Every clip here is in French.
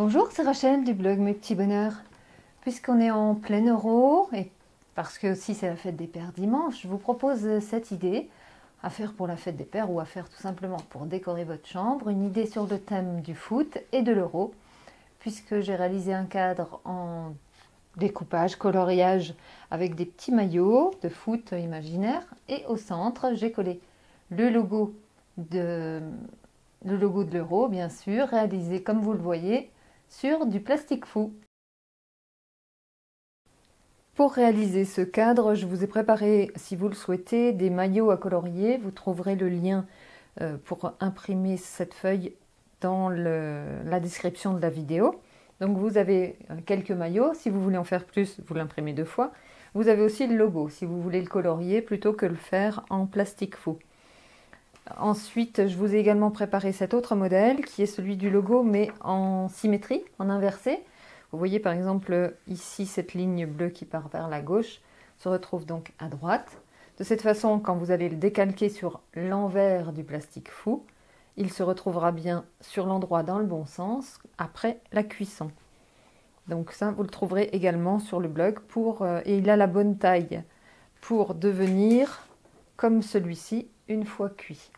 Bonjour, c'est Rachel du blog Mes Petits Bonheurs. Puisqu'on est en plein euro et parce que aussi c'est la fête des pères dimanche, je vous propose cette idée à faire pour la fête des pères ou à faire tout simplement pour décorer votre chambre. Une idée sur le thème du foot et de l'euro, puisque j'ai réalisé un cadre en découpage, coloriage avec des petits maillots de foot imaginaire et au centre j'ai collé le logo de l'euro bien sûr, réalisé comme vous le voyez sur du plastique fou. Pour réaliser ce cadre, je vous ai préparé, si vous le souhaitez, des maillots à colorier. Vous trouverez le lien pour imprimer cette feuille dans la description de la vidéo. Donc vous avez quelques maillots. Si vous voulez en faire plus, vous l'imprimez 2 fois. Vous avez aussi le logo, si vous voulez le colorier plutôt que le faire en plastique fou. Ensuite, je vous ai également préparé cet autre modèle qui est celui du logo mais en symétrie, en inversé. Vous voyez par exemple ici cette ligne bleue qui part vers la gauche se retrouve donc à droite. De cette façon, quand vous allez le décalquer sur l'envers du plastique fou, il se retrouvera bien sur l'endroit dans le bon sens après la cuisson. Donc ça, vous le trouverez également sur le blog et il a la bonne taille pour devenir comme celui-ci une fois cuit.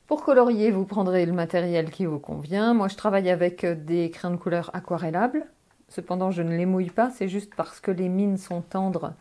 Pour colorier, vous prendrez le matériel qui vous convient. Moi, je travaille avec des crayons de couleur aquarellables. Cependant, je ne les mouille pas. C'est juste parce que les mines sont tendres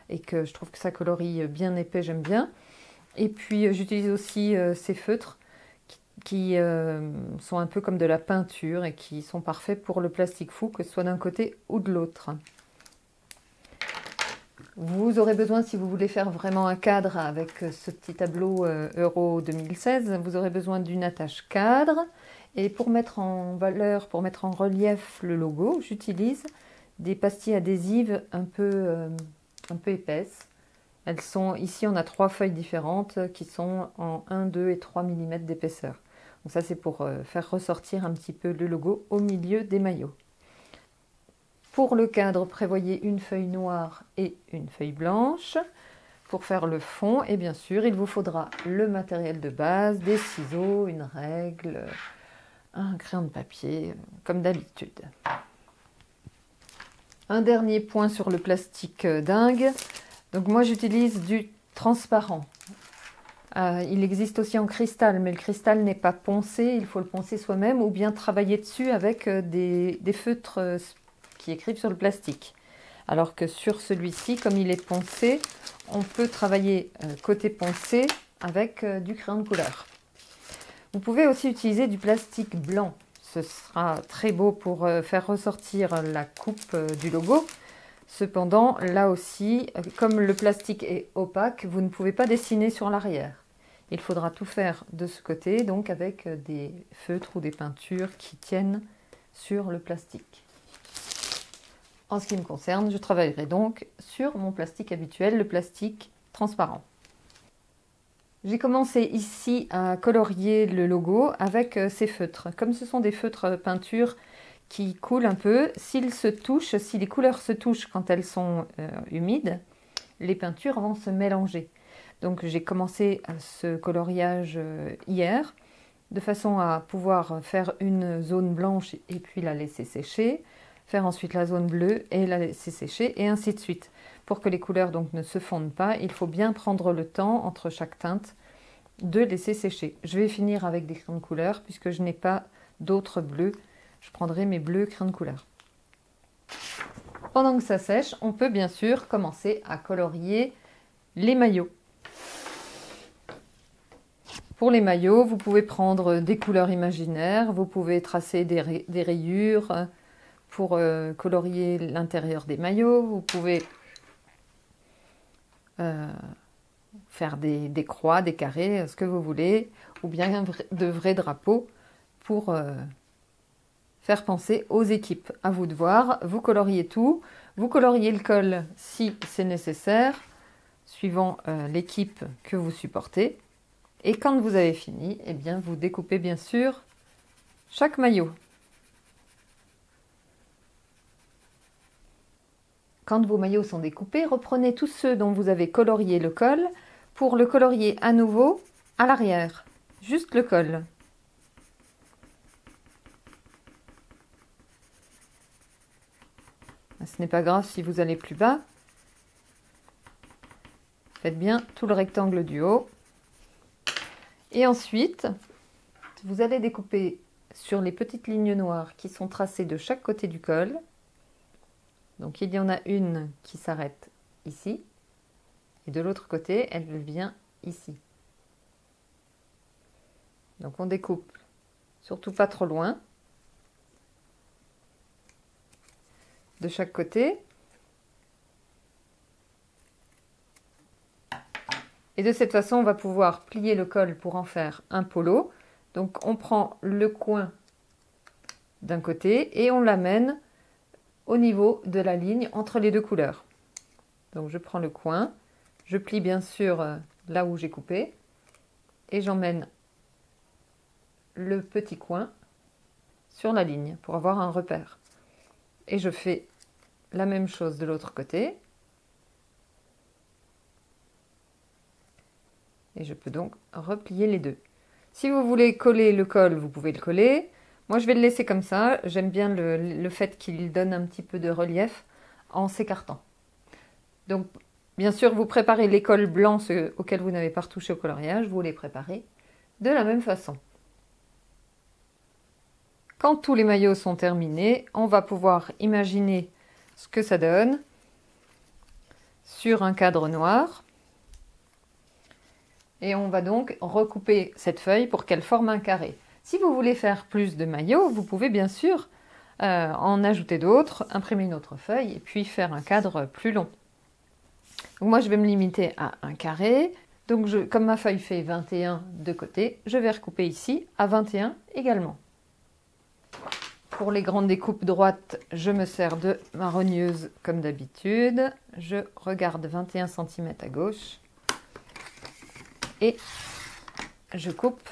et que je trouve que ça colorie bien épais, j'aime bien. Et puis, j'utilise aussi ces feutres qui sont un peu comme de la peinture et qui sont parfaits pour le plastique fou, que ce soit d'un côté ou de l'autre. Vous aurez besoin, si vous voulez faire vraiment un cadre avec ce petit tableau Euro 2016, vous aurez besoin d'une attache cadre. Et pour mettre en valeur, pour mettre en relief le logo, j'utilise des pastilles adhésives un peu épaisses. Elles sont, ici on a 3 feuilles différentes qui sont en 1, 2 et 3 mm d'épaisseur. Donc ça c'est pour faire ressortir un petit peu le logo au milieu des maillots. Pour le cadre, prévoyez une feuille noire et une feuille blanche. Pour faire le fond, et bien sûr, il vous faudra le matériel de base, des ciseaux, une règle, un crayon de papier, comme d'habitude. Un dernier point sur le plastique dingue. Donc moi, j'utilise du transparent. Il existe aussi en cristal, mais le cristal n'est pas poncé, il faut le poncer soi-même ou bien travailler dessus avec des feutres qui écrivent sur le plastique. Alors que sur celui-ci, comme il est poncé, on peut travailler côté poncé avec du crayon de couleur. Vous pouvez aussi utiliser du plastique blanc. Ce sera très beau pour faire ressortir la coupe du logo. Cependant, là aussi, comme le plastique est opaque, vous ne pouvez pas dessiner sur l'arrière. Il faudra tout faire de ce côté, donc avec des feutres ou des peintures qui tiennent sur le plastique. En ce qui me concerne, je travaillerai donc sur mon plastique habituel, le plastique transparent. J'ai commencé ici à colorier le logo avec ces feutres. Comme ce sont des feutres peinture qui coulent un peu, s'ils se touchent, si les couleurs se touchent quand elles sont humides, les peintures vont se mélanger. Donc j'ai commencé ce coloriage hier, de façon à pouvoir faire une zone blanche et puis la laisser sécher. Faire ensuite la zone bleue et la laisser sécher et ainsi de suite. Pour que les couleurs donc ne se fondent pas, il faut bien prendre le temps entre chaque teinte de laisser sécher. Je vais finir avec des crayons de couleur puisque je n'ai pas d'autres bleus. Je prendrai mes bleus crayons de couleur. Pendant que ça sèche, on peut bien sûr commencer à colorier les maillots. Pour les maillots, vous pouvez prendre des couleurs imaginaires, vous pouvez tracer des rayures pour colorier l'intérieur des maillots. Vous pouvez faire des croix, des carrés, ce que vous voulez, ou bien de vrais drapeaux pour faire penser aux équipes. À vous de voir, vous coloriez tout, vous coloriez le col si c'est nécessaire, suivant l'équipe que vous supportez. Et quand vous avez fini, eh bien, vous découpez bien sûr chaque maillot. Quand vos maillots sont découpés, reprenez tous ceux dont vous avez colorié le col pour le colorier à nouveau à l'arrière, juste le col. Ce n'est pas grave si vous allez plus bas. Faites bien tout le rectangle du haut. Et ensuite, vous allez découper sur les petites lignes noires qui sont tracées de chaque côté du col. Donc il y en a une qui s'arrête ici. Et de l'autre côté, elle vient ici. Donc on découpe, surtout pas trop loin, de chaque côté. Et de cette façon, on va pouvoir plier le col pour en faire un polo. Donc on prend le coin d'un côté et on l'amène au niveau de la ligne entre les deux couleurs. Donc je prends le coin, je plie bien sûr là où j'ai coupé et j'emmène le petit coin sur la ligne pour avoir un repère. Et je fais la même chose de l'autre côté. Et je peux donc replier les deux. Si vous voulez coller le col, vous pouvez le coller. Moi, je vais le laisser comme ça. J'aime bien le fait qu'il donne un petit peu de relief en s'écartant. Donc, bien sûr, vous préparez les cols blancs, ceux auxquels vous n'avez pas retouché au coloriage. Vous les préparez de la même façon. Quand tous les maillots sont terminés, on va pouvoir imaginer ce que ça donne sur un cadre noir. Et on va donc recouper cette feuille pour qu'elle forme un carré. Si vous voulez faire plus de maillots, vous pouvez bien sûr en ajouter d'autres, imprimer une autre feuille et puis faire un cadre plus long. Donc moi, je vais me limiter à un carré. Donc comme ma feuille fait 21 de côté, je vais recouper ici à 21 également. Pour les grandes découpes droites, je me sers de ma rogneuse comme d'habitude. Je regarde 21 cm à gauche. Et je coupe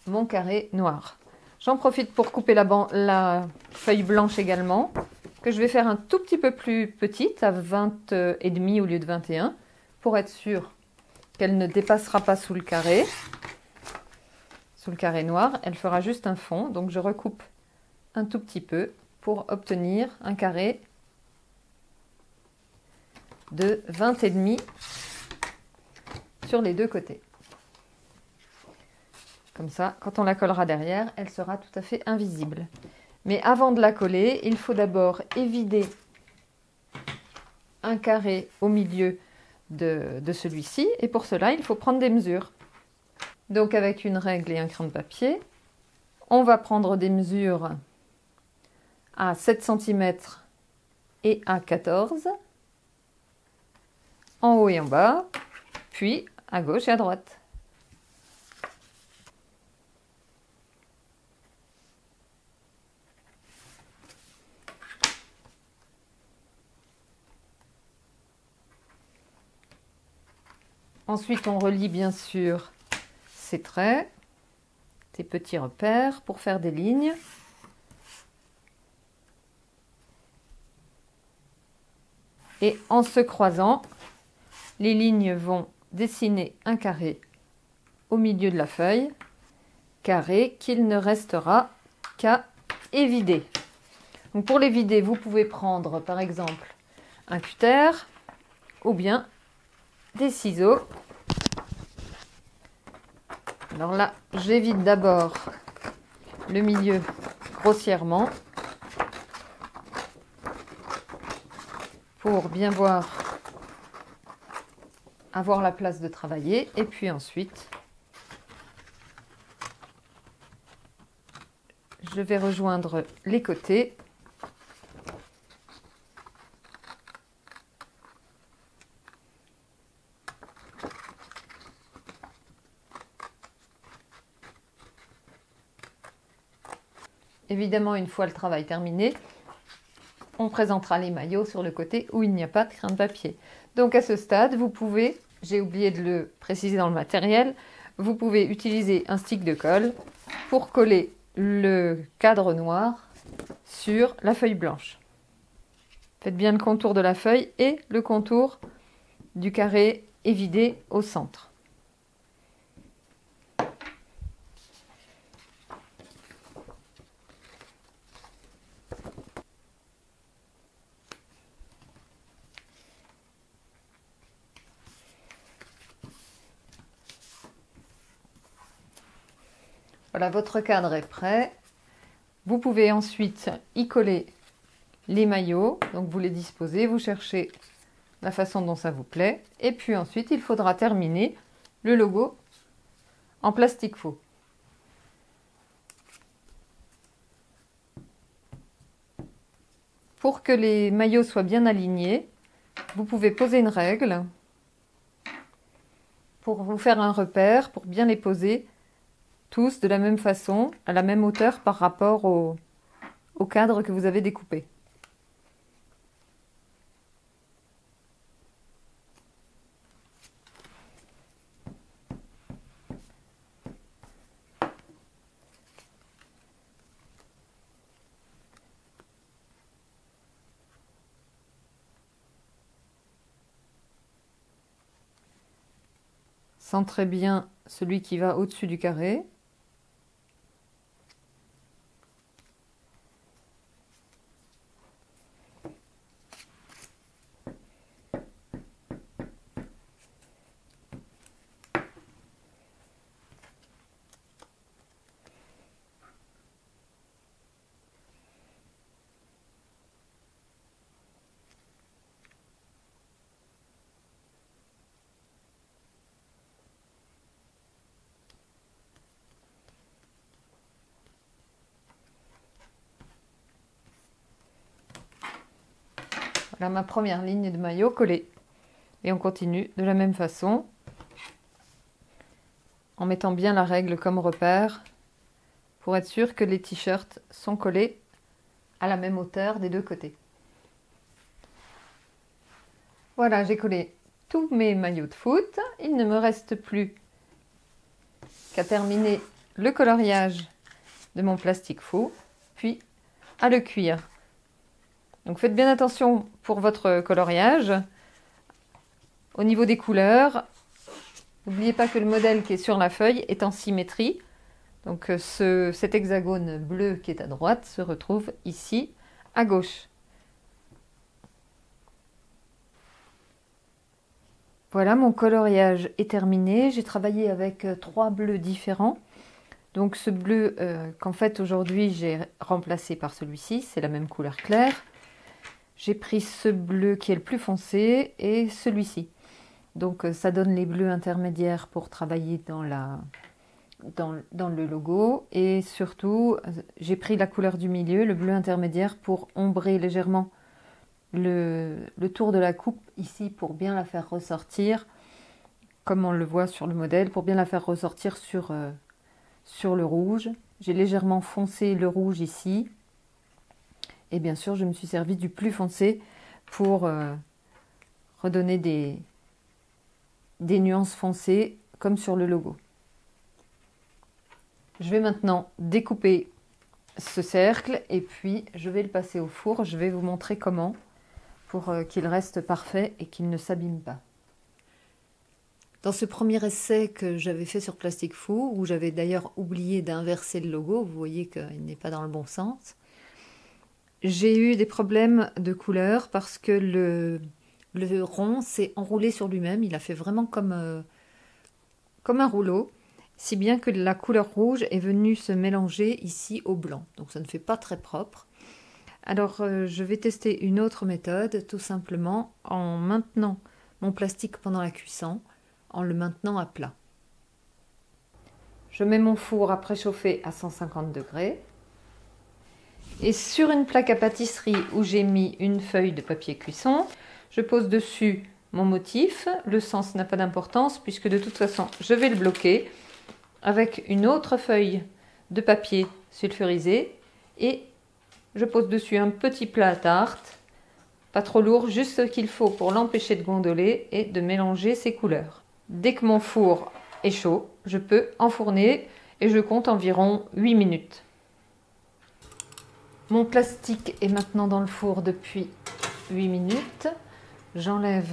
mon carré noir. J'en profite pour couper la feuille blanche également, que je vais faire un tout petit peu plus petite, à 20 et demi au lieu de 21, pour être sûr qu'elle ne dépassera pas sous le carré noir. Elle fera juste un fond, donc je recoupe un tout petit peu pour obtenir un carré de 20 et demi sur les deux côtés. Comme ça, quand on la collera derrière, elle sera tout à fait invisible. Mais avant de la coller, il faut d'abord évider un carré au milieu de celui-ci. Et pour cela, il faut prendre des mesures. Donc avec une règle et un crayon de papier, on va prendre des mesures à 7 cm et à 14, en haut et en bas, puis à gauche et à droite. Ensuite, on relie bien sûr ces traits, ces petits repères pour faire des lignes. Et en se croisant, les lignes vont dessiner un carré au milieu de la feuille, carré qu'il ne restera qu'à évider. Donc pour les vider, vous pouvez prendre par exemple un cutter ou bien des ciseaux. Alors là, j'évite d'abord le milieu grossièrement pour bien avoir la place de travailler. Et puis ensuite, je vais rejoindre les côtés. Évidemment, une fois le travail terminé, on présentera les maillots sur le côté où il n'y a pas de crayon de papier. Donc à ce stade, vous pouvez, j'ai oublié de le préciser dans le matériel, vous pouvez utiliser un stick de colle pour coller le cadre noir sur la feuille blanche. Faites bien le contour de la feuille et le contour du carré évidé au centre. Voilà, votre cadre est prêt. Vous pouvez ensuite y coller les maillots. Donc vous les disposez, vous cherchez la façon dont ça vous plaît. Et puis ensuite, il faudra terminer le logo en plastique faux. Pour que les maillots soient bien alignés, vous pouvez poser une règle pour vous faire un repère, pour bien les poser tous de la même façon, à la même hauteur par rapport au cadre que vous avez découpé. Centrez bien celui qui va au-dessus du carré. Voilà ma première ligne de maillot collée. Et on continue de la même façon, en mettant bien la règle comme repère, pour être sûr que les t-shirts sont collés à la même hauteur des deux côtés. Voilà, j'ai collé tous mes maillots de foot. Il ne me reste plus qu'à terminer le coloriage de mon plastique faux, puis à le cuire. Donc faites bien attention pour votre coloriage. Au niveau des couleurs, n'oubliez pas que le modèle qui est sur la feuille est en symétrie. Donc cet hexagone bleu qui est à droite se retrouve ici à gauche. Voilà, mon coloriage est terminé. J'ai travaillé avec 3 bleus différents. Donc ce bleu qu'en fait aujourd'hui j'ai remplacé par celui-ci, c'est la même couleur claire. J'ai pris ce bleu qui est le plus foncé et celui-ci. Donc ça donne les bleus intermédiaires pour travailler dans le logo. Et surtout, j'ai pris la couleur du milieu, le bleu intermédiaire, pour ombrer légèrement le tour de la coupe ici, pour bien la faire ressortir, comme on le voit sur le modèle, pour bien la faire ressortir sur le rouge. J'ai légèrement foncé le rouge ici. Et bien sûr, je me suis servi du plus foncé pour redonner des nuances foncées comme sur le logo. Je vais maintenant découper ce cercle et puis je vais le passer au four. Je vais vous montrer comment pour qu'il reste parfait et qu'il ne s'abîme pas. Dans ce premier essai que j'avais fait sur plastique fou, où j'avais d'ailleurs oublié d'inverser le logo, vous voyez qu'il n'est pas dans le bon sens, j'ai eu des problèmes de couleur parce que le rond s'est enroulé sur lui-même. Il a fait vraiment comme un rouleau, si bien que la couleur rouge est venue se mélanger ici au blanc. Donc ça ne fait pas très propre. Alors je vais tester une autre méthode, tout simplement en maintenant mon plastique pendant la cuisson, en le maintenant à plat. Je mets mon four à préchauffer à 150 degrés. Et sur une plaque à pâtisserie où j'ai mis une feuille de papier cuisson, je pose dessus mon motif. Le sens n'a pas d'importance puisque de toute façon je vais le bloquer avec une autre feuille de papier sulfurisé et je pose dessus un petit plat à tarte, pas trop lourd, juste ce qu'il faut pour l'empêcher de gondoler et de mélanger ses couleurs. Dès que mon four est chaud, je peux enfourner et je compte environ 8 minutes. Mon plastique est maintenant dans le four depuis 8 minutes. J'enlève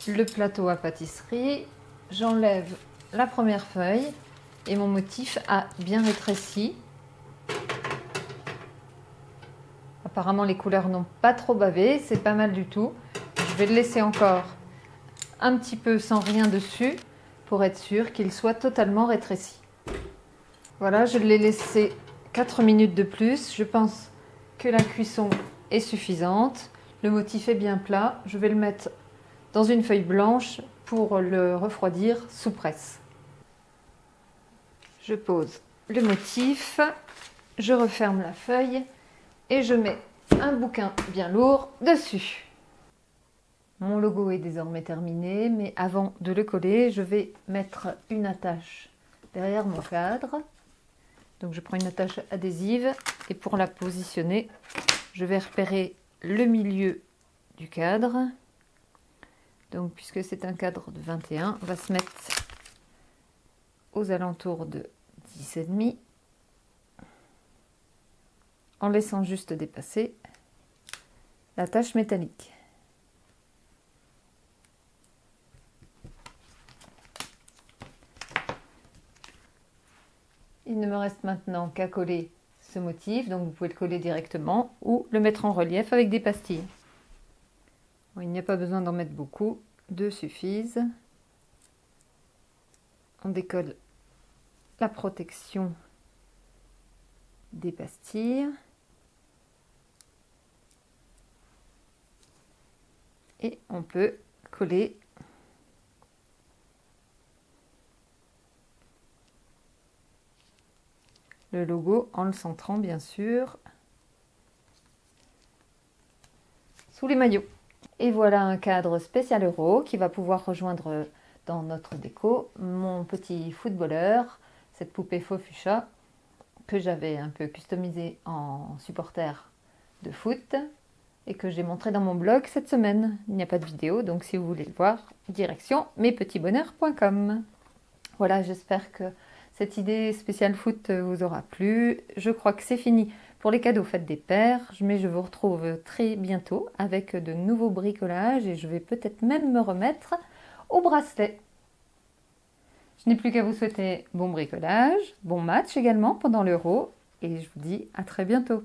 le plateau à pâtisserie, j'enlève la première feuille et mon motif a bien rétréci. Apparemment les couleurs n'ont pas trop bavé, c'est pas mal du tout. Je vais le laisser encore un petit peu sans rien dessus pour être sûr qu'il soit totalement rétréci. Voilà, je l'ai laissé 4 minutes de plus. Je pense que la cuisson est suffisante. Le motif est bien plat. Je vais le mettre dans une feuille blanche pour le refroidir sous presse. Je pose le motif, je referme la feuille et je mets un bouquin bien lourd dessus. Mon logo est désormais terminé, mais avant de le coller, je vais mettre une attache derrière mon cadre. Donc je prends une attache adhésive et pour la positionner, je vais repérer le milieu du cadre. Donc puisque c'est un cadre de 21, on va se mettre aux alentours de 10,5 en laissant juste dépasser l'attache métallique. Il ne me reste maintenant qu'à coller ce motif, donc vous pouvez le coller directement ou le mettre en relief avec des pastilles. Bon, il n'y a pas besoin d'en mettre beaucoup, 2 suffisent. On décolle la protection des pastilles et on peut coller le logo en le centrant bien sûr sous les maillots. Et voilà un cadre spécial euro qui va pouvoir rejoindre dans notre déco mon petit footballeur, cette poupée faux fuchsia que j'avais un peu customisée en supporter de foot et que j'ai montré dans mon blog cette semaine. Il n'y a pas de vidéo, donc si vous voulez le voir, direction mespetitsbonheurs.com. Voilà, j'espère que cette idée spéciale foot vous aura plu. Je crois que c'est fini pour les cadeaux faites des pères, mais je vous retrouve très bientôt avec de nouveaux bricolages et je vais peut-être même me remettre au bracelet. Je n'ai plus qu'à vous souhaiter bon bricolage, bon match également pendant l'Euro et je vous dis à très bientôt.